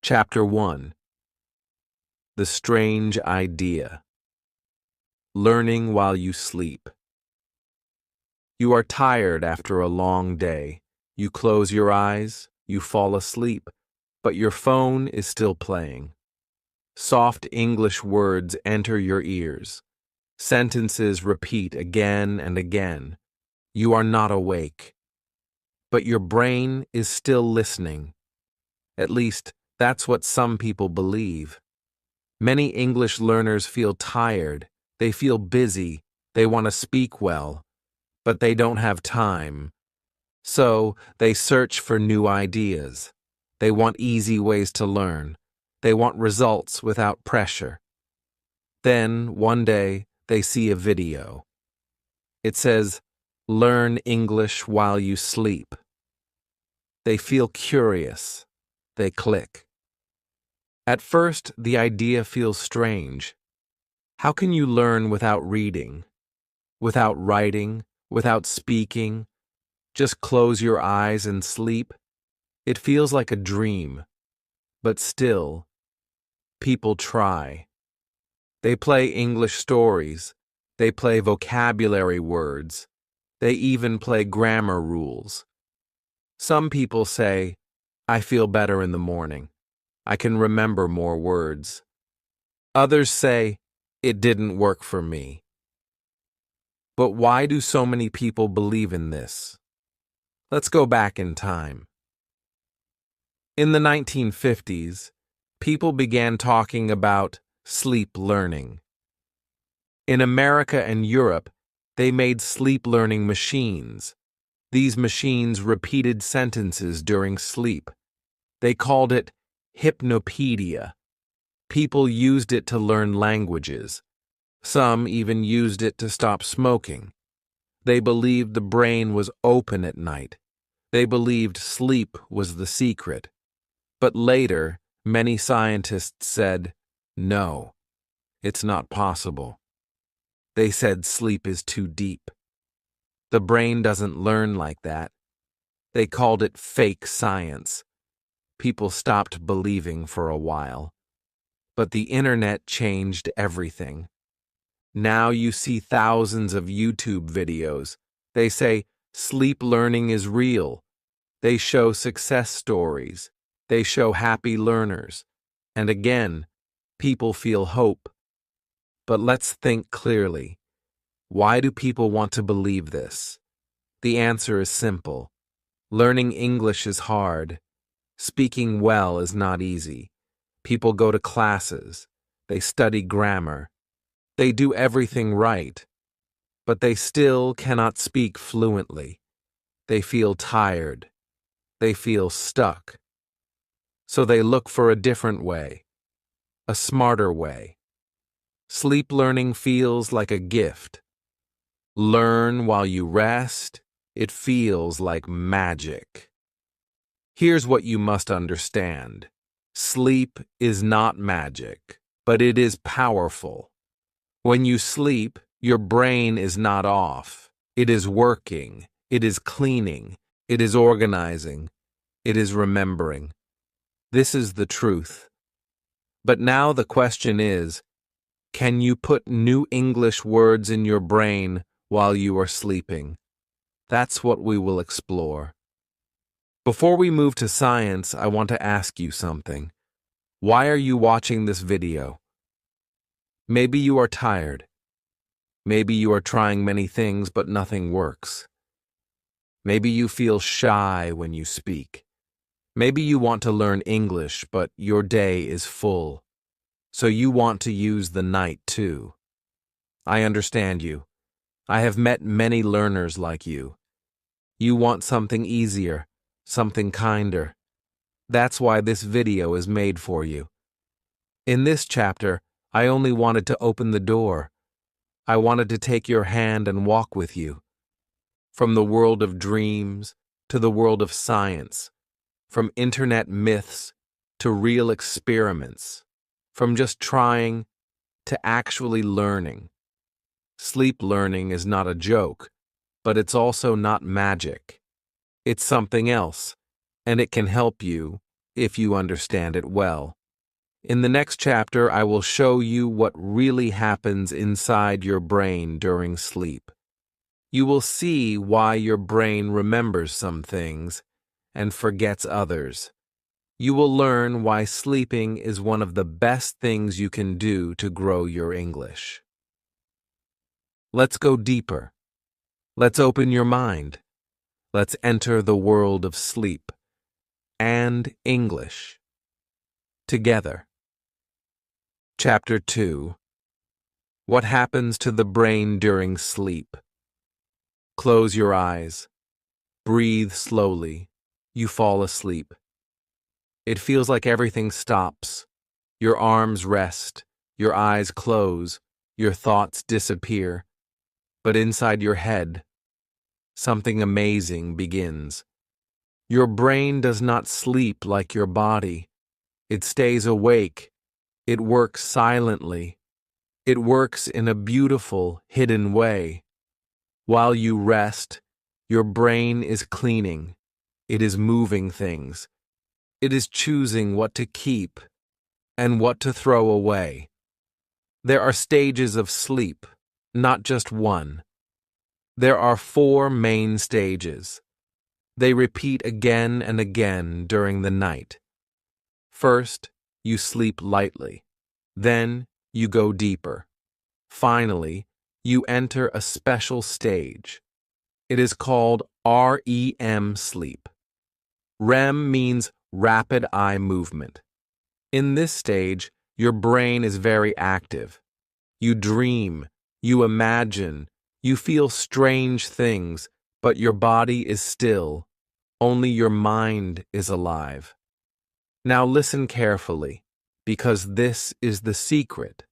Chapter 1. The Strange Idea. Learning while you sleep. You are tired after a long day. You close your eyes, you fall asleep, but your phone is still playing. Soft English words enter your ears. Sentences repeat again and again. You are not awake, but your brain is still listening. At least, that's what some people believe. Many English learners feel tired, they feel busy, they want to speak well, but they don't have time. So, they search for new ideas. They want easy ways to learn. They want results without pressure. Then, one day, they see a video. It says, "Learn English while you sleep." They feel curious. They click. At first, the idea feels strange. How can you learn without reading, without writing, without speaking? Just close your eyes and sleep? It feels like a dream. But still, people try. They play English stories. They play vocabulary words. They even play grammar rules. Some people say, "I feel better in the morning. I can remember more words." Others say, "It didn't work for me." But why do so many people believe in this? Let's go back in time. In the 1950s, people began talking about sleep learning. In America and Europe, they made sleep learning machines. These machines repeated sentences during sleep. They called it hypnopedia. People used it to learn languages. Some even used it to stop smoking. They believed the brain was open at night. They believed sleep was the secret. But later, many scientists said, "No, it's not possible." They said sleep is too deep. The brain doesn't learn like that. They called it fake science. People stopped believing for a while. But the internet changed everything. Now you see thousands of YouTube videos. They say sleep learning is real. They show success stories. They show happy learners. And again, people feel hope. But let's think clearly. Why do people want to believe this? The answer is simple. Learning English is hard. Speaking well is not easy. People go to classes. They study grammar. They do everything right. But they still cannot speak fluently. They feel tired. They feel stuck. So they look for a different way, a smarter way. Sleep learning feels like a gift. Learn while you rest. It feels like magic. Here's what you must understand. Sleep is not magic, but it is powerful. When you sleep, your brain is not off. It is working. It is cleaning. It is organizing. It is remembering. This is the truth. But now the question is, can you put new English words in your brain while you are sleeping? That's what we will explore. Before we move to science, I want to ask you something. Why are you watching this video? Maybe you are tired. Maybe you are trying many things, but nothing works. Maybe you feel shy when you speak. Maybe you want to learn English, but your day is full. So you want to use the night too. I understand you. I have met many learners like you. You want something easier, something kinder. That's why this video is made for you. In this chapter, I only wanted to open the door. I wanted to take your hand and walk with you. From the world of dreams to the world of science. From internet myths to real experiments. From just trying to actually learning. Sleep learning is not a joke, but it's also not magic. It's something else, and it can help you if you understand it well. In the next chapter, I will show you what really happens inside your brain during sleep. You will see why your brain remembers some things and forgets others. You will learn why sleeping is one of the best things you can do to grow your English. Let's go deeper. Let's open your mind. Let's enter the world of sleep and English together. Chapter 2. What happens to the brain during sleep? Close your eyes. Breathe slowly. You fall asleep. It feels like everything stops. Your arms rest. Your eyes close. Your thoughts disappear. But inside your head, something amazing begins. Your brain does not sleep like your body. It stays awake. It works silently. It works in a beautiful, hidden way. While you rest, your brain is cleaning. It is moving things. It is choosing what to keep and what to throw away. There are stages of sleep, not just one. There are 4 main stages. They repeat again and again during the night. First, you sleep lightly. Then, you go deeper. Finally, you enter a special stage. It is called REM sleep. REM means rapid eye movement. In this stage, your brain is very active. You dream, you imagine, you feel strange things, but your body is still. Only your mind is alive. Now listen carefully, because this is the secret.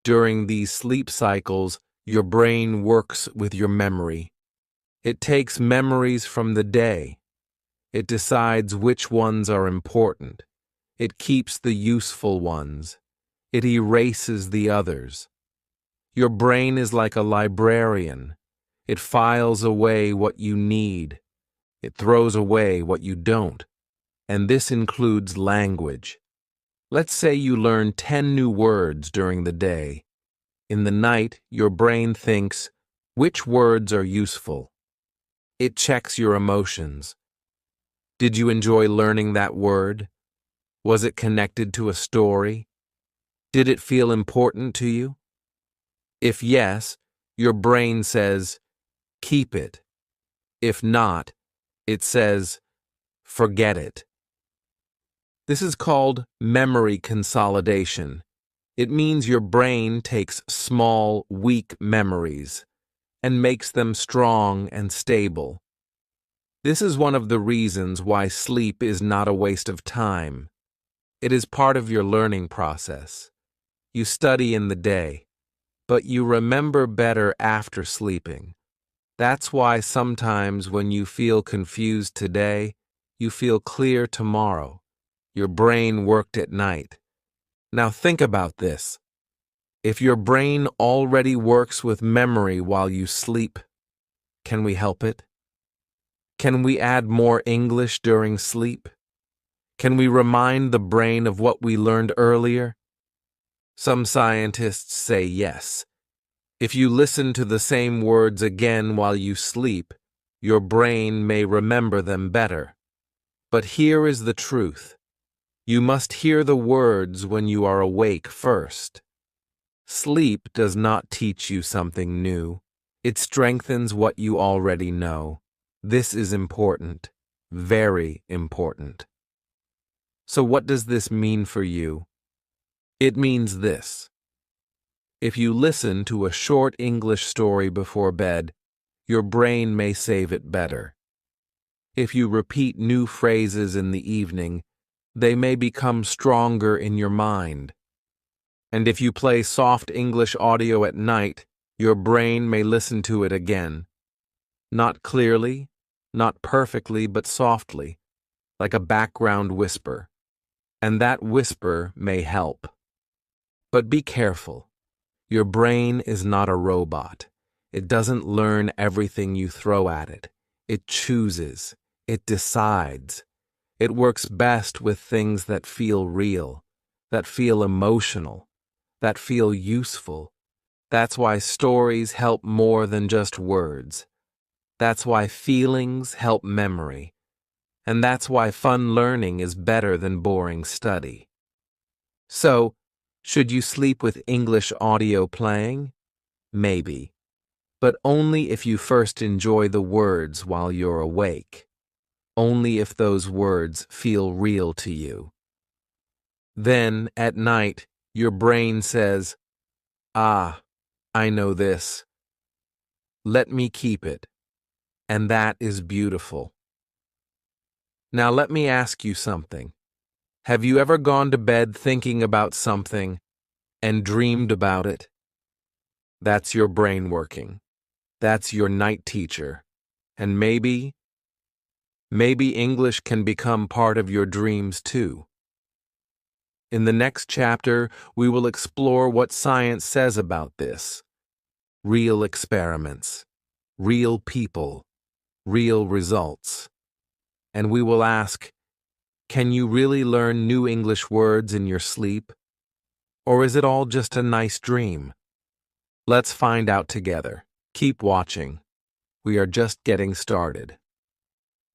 During these sleep cycles, your brain works with your memory. It takes memories from the day. It decides which ones are important. It keeps the useful ones. It erases the others. Your brain is like a librarian. It files away what you need. It throws away what you don't. And this includes language. Let's say you learn 10 new words during the day. In the night, your brain thinks, which words are useful? It checks your emotions. Did you enjoy learning that word? Was it connected to a story? Did it feel important to you? If yes, your brain says, keep it. If not, it says, forget it. This is called memory consolidation. It means your brain takes small, weak memories and makes them strong and stable. This is one of the reasons why sleep is not a waste of time. It is part of your learning process. You study in the day, but you remember better after sleeping. That's why sometimes when you feel confused today, you feel clear tomorrow. Your brain worked at night. Now think about this. If your brain already works with memory while you sleep, can we help it? Can we add more English during sleep? Can we remind the brain of what we learned earlier? Some scientists say yes. If you listen to the same words again while you sleep, your brain may remember them better. But here is the truth. You must hear the words when you are awake first. Sleep does not teach you something new. It strengthens what you already know. This is important, very important. So what does this mean for you? It means this. If you listen to a short English story before bed, your brain may save it better. If you repeat new phrases in the evening, they may become stronger in your mind. And if you play soft English audio at night, your brain may listen to it again. Not clearly, not perfectly, but softly, like a background whisper. And that whisper may help. But be careful. Your brain is not a robot. It doesn't learn everything you throw at it. It chooses. It decides. It works best with things that feel real, that feel emotional, that feel useful. That's why stories help more than just words. That's why feelings help memory. And that's why fun learning is better than boring study. So, should you sleep with English audio playing? Maybe. But only if you first enjoy the words while you're awake. Only if those words feel real to you. Then, at night, your brain says, "Ah, I know this. Let me keep it." And that is beautiful. Now let me ask you something. Have you ever gone to bed thinking about something and dreamed about it? That's your brain working. That's your night teacher. And maybe English can become part of your dreams too. In the next chapter, we will explore what science says about this. Real experiments, real people, real results. And we will ask, can you really learn new English words in your sleep? Or is it all just a nice dream? Let's find out together. Keep watching. We are just getting started.